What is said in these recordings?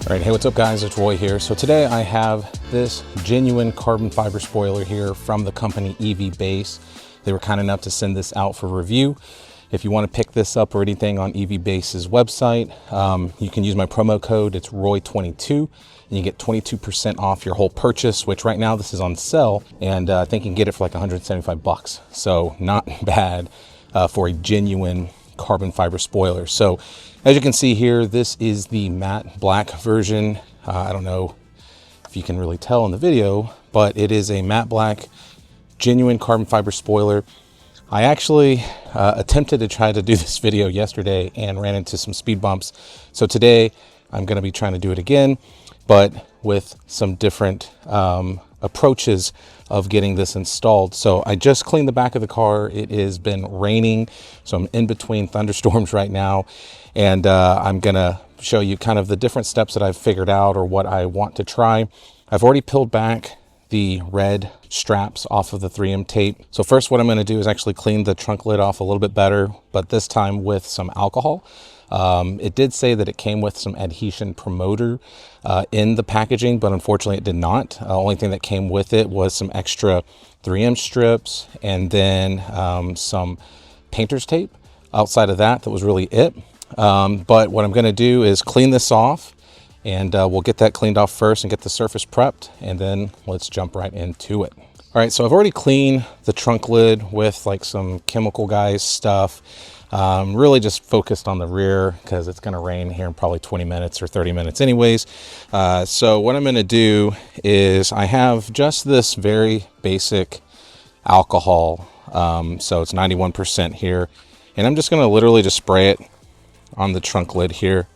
All right, hey, what's up guys? It's Roy here. So today I have this genuine carbon fiber spoiler here from the company EVBASE. They were kind enough to send this out for review. If you want to pick this up or anything on EVBASE's website, you can use my promo code. It's Roy22, and you get 22% off your whole purchase, which right now this is on sale, and I think you can get it for like 175 bucks. So not bad for a genuine carbon fiber spoiler. So as you can see here, this is the matte black version. I don't know if you can really tell in the video, but it is a matte black genuine carbon fiber spoiler. I actually attempted to try to do this video yesterday and ran into some speed bumps. So today I'm going to be trying to do it again, but with some different approaches of getting this installed. So I just cleaned the back of the car. It has been raining, so I'm in between thunderstorms right now, and I'm gonna show you kind of the different steps that I've figured out or what I want to try. I've already peeled back the red straps off of the 3M tape. So first what I'm going to do is actually clean the trunk lid off a little bit better, but this time with some alcohol. It did say that it came with some adhesion promoter in the packaging, but unfortunately it did not. Only thing that came with it was some extra 3M strips and then some painter's tape. Outside of that, that was really it. But what I'm going to do is clean this off, and we'll get that cleaned off first and get the surface prepped, and then let's jump right into it. All right, so I've already cleaned the trunk lid with like some chemical guys stuff. Really just focused on the rear because it's going to rain here in probably 20 minutes or 30 minutes anyways. So what I'm going to do is I have just this very basic alcohol. So it's 91% here, and I'm just going to literally just spray it on the trunk lid here.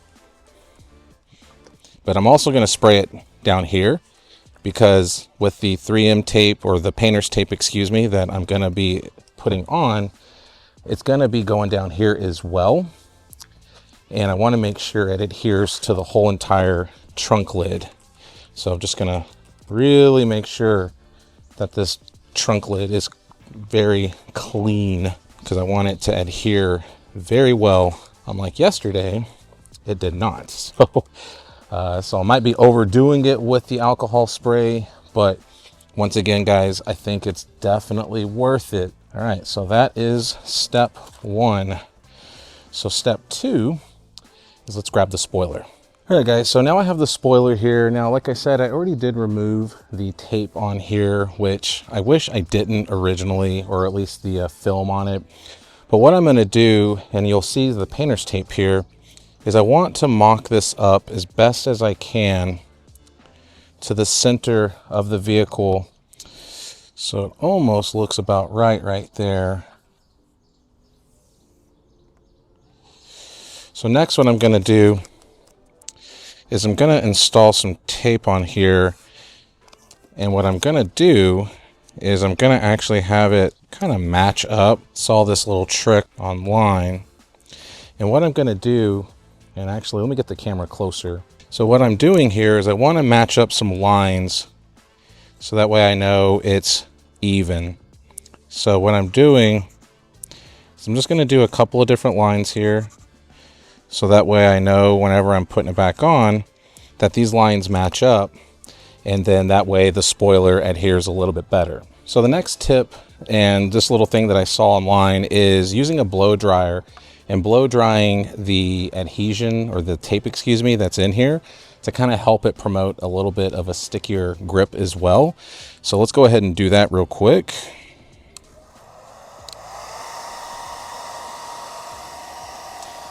But I'm also going to spray it down here because with the 3M tape, or the painter's tape, excuse me, that I'm going to be putting on, it's going to be going down here as well. And I want to make sure it adheres to the whole entire trunk lid. So I'm just going to really make sure that this trunk lid is very clean because I want it to adhere very well. Unlike yesterday, it did not. So I might be overdoing it with the alcohol spray, but once again, guys, I think it's definitely worth it. All right, so that is step one. So step two is let's grab the spoiler. All right, guys, so now I have the spoiler here. Now, like I said, I already did remove the tape on here, which I wish I didn't originally, or at least the film on it. But what I'm gonna do, and you'll see the painter's tape here, is I want to mock this up as best as I can to the center of the vehicle. So it almost looks about right there. So next what I'm going to do is I'm going to install some tape on here. And what I'm going to do is I'm going to actually have it kind of match up. Saw this little trick online. And what I'm going to do, and actually let me get the camera closer. So what I'm doing here is I want to match up some lines so that way I know it's even. So what I'm doing is I'm just going to do a couple of different lines here so that way I know whenever I'm putting it back on that these lines match up, and then that way the spoiler adheres a little bit better. So the next tip, and this little thing that I saw online, is using a blow dryer and blow drying the adhesion, or the tape, excuse me, that's in here to kind of help it promote a little bit of a stickier grip as well. So let's go ahead and do that real quick.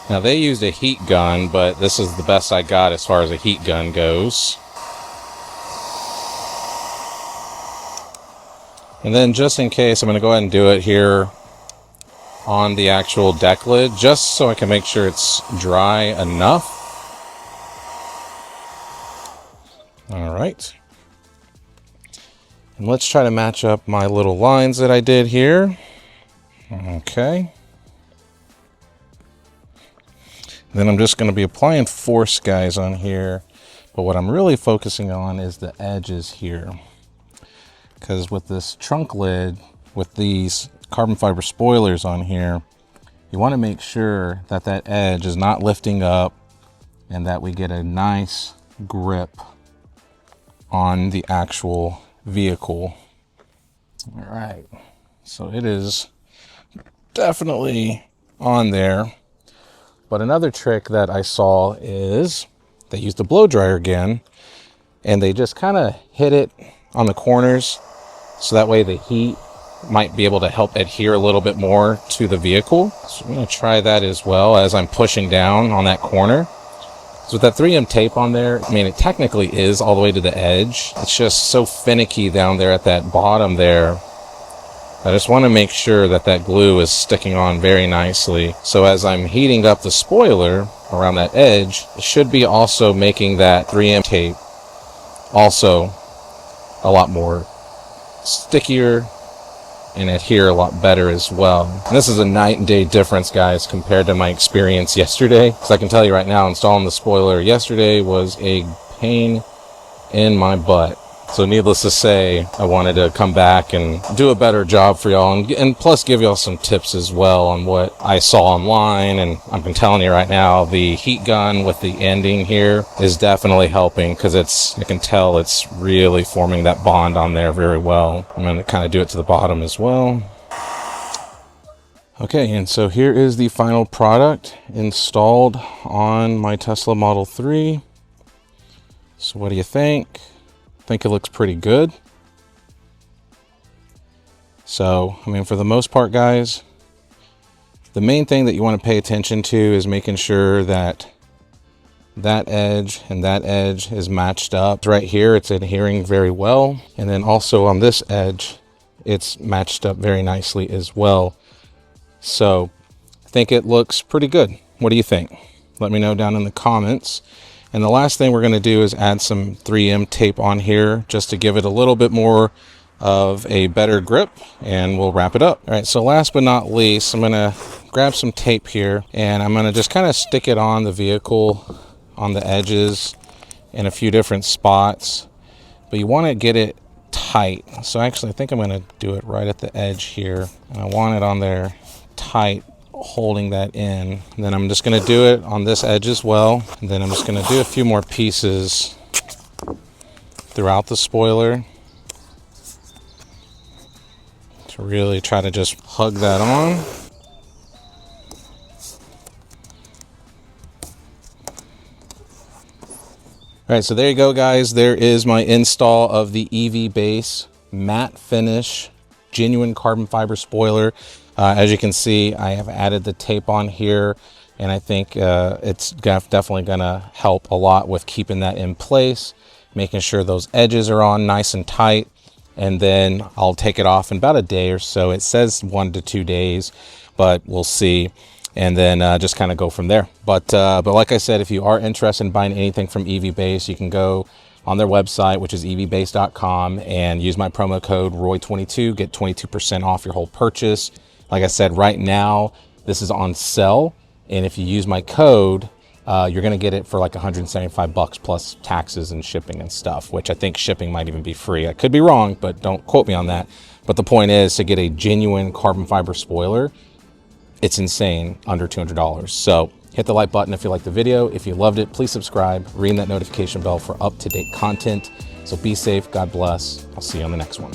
Now they used a heat gun, but this is the best I got as far as a heat gun goes. And then just in case, I'm going to go ahead and do it here on the actual deck lid, just so I can make sure it's dry enough. All right. And let's try to match up my little lines that I did here. Okay. Then I'm just going to be applying force, guys, on here. But what I'm really focusing on is the edges here. Because with this trunk lid, with these carbon fiber spoilers on here, you want to make sure that that edge is not lifting up and that we get a nice grip on the actual vehicle. All right, so it is definitely on there. But another trick that I saw is they used a blow dryer again, and they just kind of hit it on the corners so that way the heat might be able to help adhere a little bit more to the vehicle. So I'm going to try that as well as I'm pushing down on that corner. So with that 3M tape on there, I mean, it technically is all the way to the edge. It's just so finicky down there at that bottom there. I just want to make sure that that glue is sticking on very nicely. So as I'm heating up the spoiler around that edge, it should be also making that 3M tape also a lot more stickier and adhere a lot better as well. And this is a night and day difference, guys, compared to my experience yesterday. So I can tell you right now, installing the spoiler yesterday was a pain in my butt. So needless to say, I wanted to come back and do a better job for y'all, and plus give y'all some tips as well on what I saw online. And I've been telling you right now, the heat gun with the ending here is definitely helping, because I can tell it's really forming that bond on there very well. I'm going to kind of do it to the bottom as well. Okay, and so here is the final product installed on my Tesla Model 3. So what do you think? I think it looks pretty good. So, I mean, for the most part, guys, the main thing that you want to pay attention to is making sure that that edge and that edge is matched up. Right here, it's adhering very well. And then also on this edge, it's matched up very nicely as well. So I think it looks pretty good. What do you think? Let me know down in the comments. And the last thing we're going to do is add some 3M tape on here just to give it a little bit more of a better grip, and we'll wrap it up. All right, so last but not least, I'm going to grab some tape here, and I'm going to just kind of stick it on the vehicle on the edges in a few different spots. But you want to get it tight. So actually, I think I'm going to do it right at the edge here. And I want it on there tight, holding that in. And then I'm just going to do it on this edge as well. And then I'm just going to do a few more pieces throughout the spoiler to really try to just hug that on. All right, so there you go, guys. There is my install of the EVBASE matte finish genuine carbon fiber spoiler. As you can see, I have added the tape on here, and I think it's definitely going to help a lot with keeping that in place, making sure those edges are on nice and tight, and then I'll take it off in about a day or so. It says 1 to 2 days, but we'll see, and then just kind of go from there. But like I said, if you are interested in buying anything from EVBASE, you can go on their website, which is evbase.com, and use my promo code ROY22, get 22% off your whole purchase. Like I said, right now, this is on sale. And if you use my code, you're going to get it for like $175 plus taxes and shipping and stuff, which I think shipping might even be free. I could be wrong, but don't quote me on that. But the point is, to get a genuine carbon fiber spoiler, it's insane, under $200. So hit the like button if you liked the video. If you loved it, please subscribe, ring that notification bell for up-to-date content. So be safe, God bless. I'll see you on the next one.